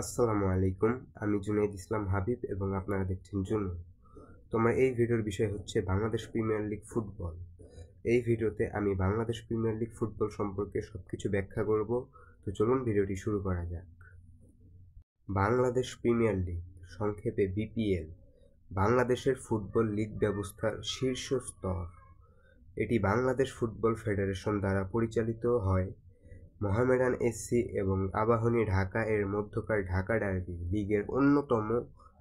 আসসালামু আলাইকুম। আমি জুনাইদ ইসলাম হাবিব এবং আপনারা দেখছেন জুনু। তোমার এই ভিডিওর বিষয় হচ্ছে বাংলাদেশ প্রিমিয়ার লিগ ফুটবল। এই ভিডিওতে আমি বাংলাদেশ প্রিমিয়ার লিগ ফুটবল সম্পর্কে সবকিছু ব্যাখ্যা করব। তো চলুন ভিডিওটি শুরু করা যাক। বাংলাদেশ প্রিমিয়ার লিগ, সংক্ষেপে বিপিএল, বাংলাদেশের ফুটবল লিগ ব্যবস্থার শীর্ষ স্তর। এটি বাংলাদেশ ফুটবল ফেডারেশন দ্বারা পরিচালিত হয়। মোহামেডান এসসি এবং আবাহনী ঢাকা এর মধ্যকার ঢাকা ডার্বি লিগের অন্যতম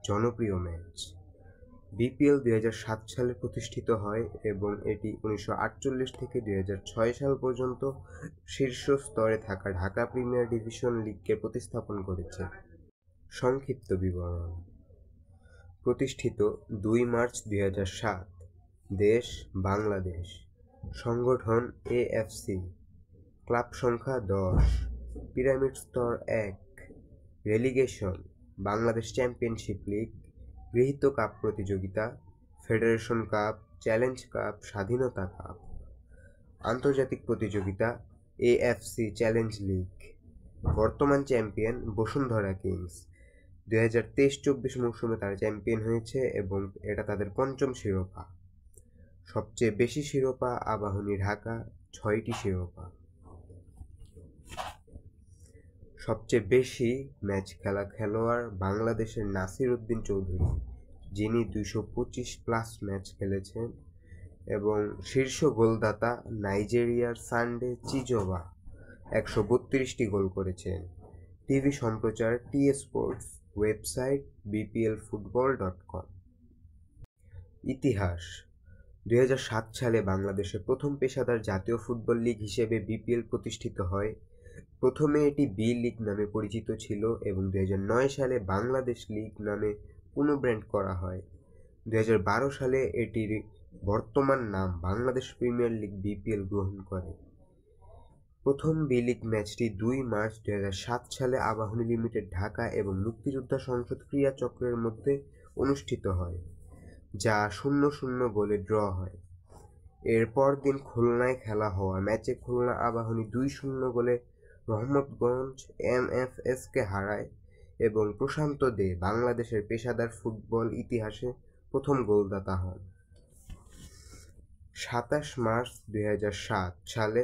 জনপ্রিয় ম্যাচ। বিপিএল 2007 সালে প্রতিষ্ঠিত হয় এবং এটি 1948 থেকে 2006 সাল পর্যন্ত শীর্ষ স্তরে থাকা ঢাকা প্রিমিয়ার ডিভিশন লিগকে প্রতিস্থাপন করেছে। সংক্ষিপ্ত বিবরণ। প্রতিষ্ঠিত 2 মার্চ 2007। দেশ বাংলাদেশ। সংগঠন এএফসি। ক্লাব সংখ্যা 10। পিরামিড স্তর 1। রেলিগেশন বাংলাদেশ চ্যাম্পিয়নশিপ লিগ, গৃহীত কাপ প্রতিযোগিতা, ফেডারেশন কাপ, চ্যালেঞ্জ কাপ, স্বাধীনতা কাপ। আন্তর্জাতিক প্রতিযোগিতা এএফসি চ্যালেঞ্জ লিগ। বর্তমান চ্যাম্পিয়ন বসুন্ধরা কিংস। 2023-24 মৌসুমে তারা চ্যাম্পিয়ন হয়েছে এবং এটা তাদের পঞ্চম শিরোপা। সবচেয়ে বেশি শিরোপা আবাহনী ঢাকা, 6টি শিরোপা। সবচেয়ে বেশি ম্যাচ খেলা খেলোয়াড় বাংলাদেশের নাসির উদ্দিন চৌধুরী, যিনি 225+ ম্যাচ খেলেছেন, এবং শীর্ষ গোলদাতা নাইজেরিয়ার সানডে চিজোবা, 132টি গোল করেছেন। টিভি সম্প্রচার টি স্পোর্টস, ওয়েবসাইট bplfootball.com। ইতিহাস। 2007 সালে বাংলাদেশে প্রথম পেশাদার জাতীয় ফুটবল লিগ হিসেবে বিপিএল প্রতিষ্ঠিত হয়। প্রথমে এটি বি লিগ নামে পরিচিত ছিল এবং 2009 সালে বাংলাদেশ লিগ নামে পুনঃব্র্যান্ড করা হয়। 2012 সালে এটির বর্তমান নাম বাংলাদেশ প্রিমিয়ার লিগ বিপিএল গ্রহণ করে। প্রথম বি লিগ ম্যাচটি 2 মার্চ 2007 সালে আবাহনী লিমিটেড ঢাকা এবং মুক্তিযোদ্ধা সংসদ ক্রীড়া চক্রের মধ্যে অনুষ্ঠিত হয়, যা 0-0 গোলে ড্র হয়। এরপর দিন খুলনায় খেলা হওয়া ম্যাচে খুলনা আবাহনী 2-0 গোলে রহমতগঞ্জ এমএফএসকে হারায় এবং প্রশান্ত দে বাংলাদেশের পেশাদার ফুটবল ইতিহাসে প্রথম গোলদাতা হন। 27 মার্চ 2007 সালে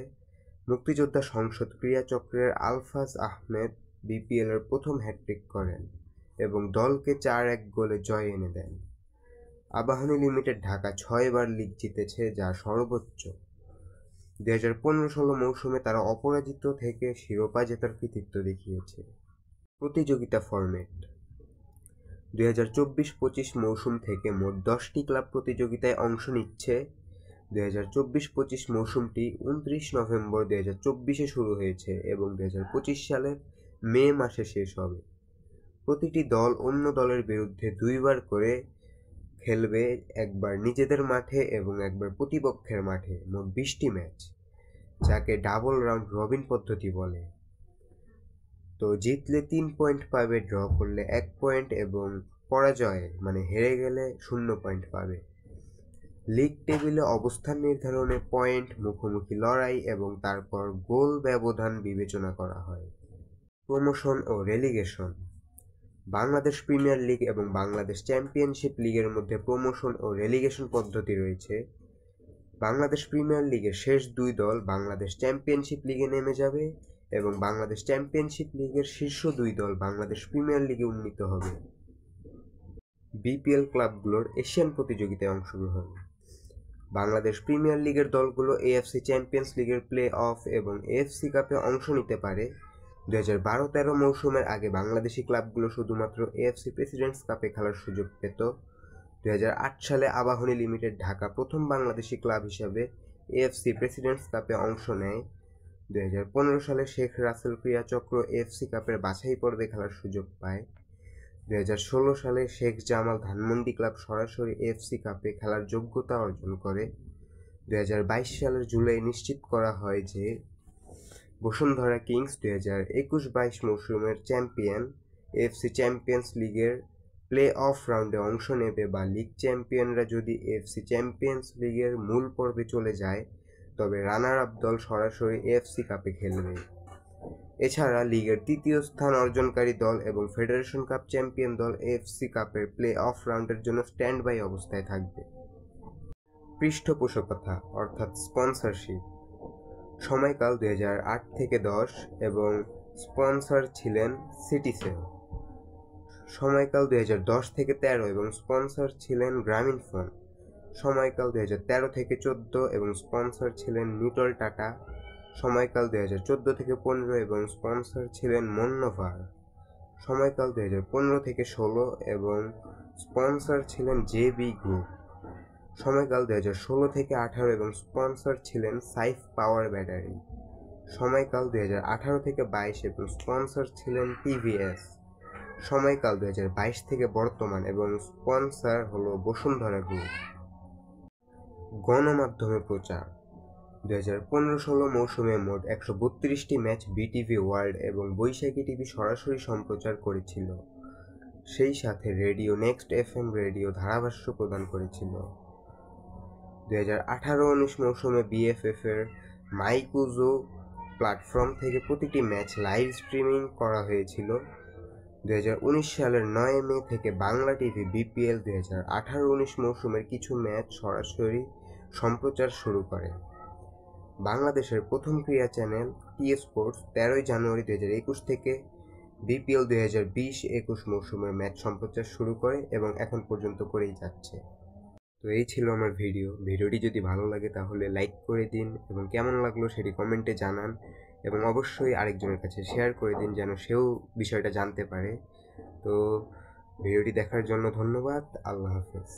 মুক্তিযোদ্ধা সংসদ ক্রীড়া চক্রের আলফাজ আহমেদ বিপিএলের প্রথম হ্যাট্রিক করেন এবং দলকে 4-1 গোলে জয় এনে দেন। আবাহনী লিমিটেড ঢাকা 6 বার লিগ জিতেছে, যা সর্বোচ্চ। 2015-16 মৌসুমে তারা অপরাজিত থেকে শিরোপা জেতার কৃতিত্ব দেখিয়েছে। প্রতিযোগিতা ফরম্যাট। 2024-25 মৌসুম থেকে মোট 10টি ক্লাব প্রতিযোগিতায় অংশ নিচ্ছে। 2024-25 মৌসুমটি 29 নভেম্বর 2024-এ শুরু হয়েছে এবং 2025 সালের মে মাসে শেষ হবে। প্রতিটি দল অন্য দলের বিরুদ্ধে 2 বার করে খেলবে, একবার নিজেদের মাঠে এবং একবার প্রতিপক্ষের মাঠে। মোট 20টি ম্যাচ, যাকে ডাবল রাউন্ড রবিন পদ্ধতি বলে। তো জিতলে 3 পয়েন্ট পাবে, ড্র করলে 1 পয়েন্ট এবং পরাজয় মানে হেরে গেলে 0 পয়েন্ট পাবে। লিগ টেবিলে অবস্থান নির্ধারণে পয়েন্ট, মুখোমুখি লড়াই এবং তারপর গোল ব্যবধান বিবেচনা করা হয়। প্রমোশন ও রেলিগেশন। বাংলাদেশ প্রিমিয়ার লিগ এবং বাংলাদেশ চ্যাম্পিয়নশিপ লিগের মধ্যে প্রমোশন ও রেলিগেশন পদ্ধতি রয়েছে। বাংলাদেশ প্রিমিয়ার লিগের শেষ 2 দল বাংলাদেশ চ্যাম্পিয়নশিপ লিগে নেমে যাবে এবং বাংলাদেশ চ্যাম্পিয়নশিপ লিগের শীর্ষ 2 দল বাংলাদেশ প্রিমিয়ার লিগে উন্নীত হবে। বিপিএল ক্লাবগুলোর এশিয়ান প্রতিযোগিতায় অংশগ্রহণ। বাংলাদেশ প্রিমিয়ার লিগের দলগুলো এএফসি চ্যাম্পিয়ন্স লিগের প্লে অফ এবং এএফসি কাপে অংশ নিতে পারে। 2012-13 মৌসুমের আগে বাংলাদেশি ক্লাবগুলো শুধুমাত্র এএফসি প্রেসিডেন্টস কাপে খেলার সুযোগ পেত। 2008 সালে আবাহনী লিমিটেড ঢাকা প্রথম বাংলাদেশি ক্লাব হিসাবে এএফসি প্রেসিডেন্টস কাপে অংশ নেয়। 2015 সালে শেখ রাসেল ক্রীড়া চক্র এএফসি কাপের বাছাই পর্বে খেলার সুযোগ পায়। 2016 সালে শেখ জামাল ধানমন্ডি ক্লাব সরাসরি এএফসি কাপে খেলার যোগ্যতা অর্জন করে। 2022 সালের জুলাই নিশ্চিত করা হয় যে বসুন্ধরা কিংস 2021-22 মৌসুমের চ্যাম্পিয়ন এএফসি চ্যাম্পিয়ন্স লিগের প্লে অফ রাউন্ডে অংশ নেবে, বা লিগ চ্যাম্পিয়নরা যদি এএফসি চ্যাম্পিয়ন্স লিগের মূল পর্বে চলে যায় তবে রানার আপ দল সরাসরি এএফসি কাপে খেলবে। এছাড়া লিগের তৃতীয় স্থান অর্জনকারী দল এবং ফেডারেশন কাপ চ্যাম্পিয়ন দল এএফসি কাপের প্লে অফ রাউন্ডের জন্য স্ট্যান্ড বাই অবস্থায় থাকবে। পৃষ্ঠপোষকতা অর্থাৎ স্পন্সরশিপ সময়কাল 2008 থেকে 10 এবং স্পন্সর ছিলেন সিটিসেল। সময়কাল 2010 থেকে 13 এবং স্পন্সর ছিলেন গ্রামীণফোন। সময়কাল 2013 থেকে 14 এবং স্পন্সর ছিলেন নিটল টাটা। সময়কাল 2014 থেকে 15 এবং স্পন্সর ছিলেন মন্নোভার। সময়কাল 2015 থেকে 16 এবং স্পন্সর ছিলেন জেবি গ্রুপ। সময়কাল 2016 থেকে 18 এবং স্পন্সর ছিলেন সাইফ পাওয়ার ব্যাটারি। সময়কাল 2018 থেকে 22 এবং স্পন্সর ছিলেন টিভিএস। সময়কাল 2022 থেকে বর্তমান এবং স্পন্সর হলো বসুন্ধরা গ্রুপ। গণমাধ্যমে প্রচার 2015-16 মৌসুমে মোট 132টি ম্যাচ বিটিভি ওয়ার্ল্ড এবং বৈশাখী টিভি সরাসরি সম্প্রচার করেছিল। সেই সাথে রেডিও নেক্সট এফএম রেডিও ধারাভাষ্য প্রদান করেছিল। 2018-19 মৌসুমে বিএফএফ এর মাইকুজো প্ল্যাটফর্ম থেকে প্রতিটি ম্যাচ লাইভ স্ট্রিমিং করা হয়েছিল। 2019 সালের 9 মে থেকে বাংলা টিভি বিপিএল 2018-19 মৌসুমের কিছু ম্যাচ সরাসরি সম্প্রচার শুরু করে। বাংলাদেশের প্রথম ক্রীড়া চ্যানেল টি স্পোর্টস 13 জানুয়ারি 2021 থেকে বিপিএল 2020-21 মৌসুমের ম্যাচ সম্প্রচার শুরু করে এবং এখন পর্যন্ত করেই যাচ্ছে। তো এই ছিল আমার ভিডিওটি যদি ভালো লাগে তাহলে লাইক করে দিন এবং কেমন লাগলো সেটি কমেন্টে জানান এবং অবশ্যই আরেকজনের কাছে শেয়ার করে দিন যেন সেও বিষয়টা জানতে পারে। তো ভিডিওটি দেখার জন্য ধন্যবাদ। আল্লাহ হাফেজ।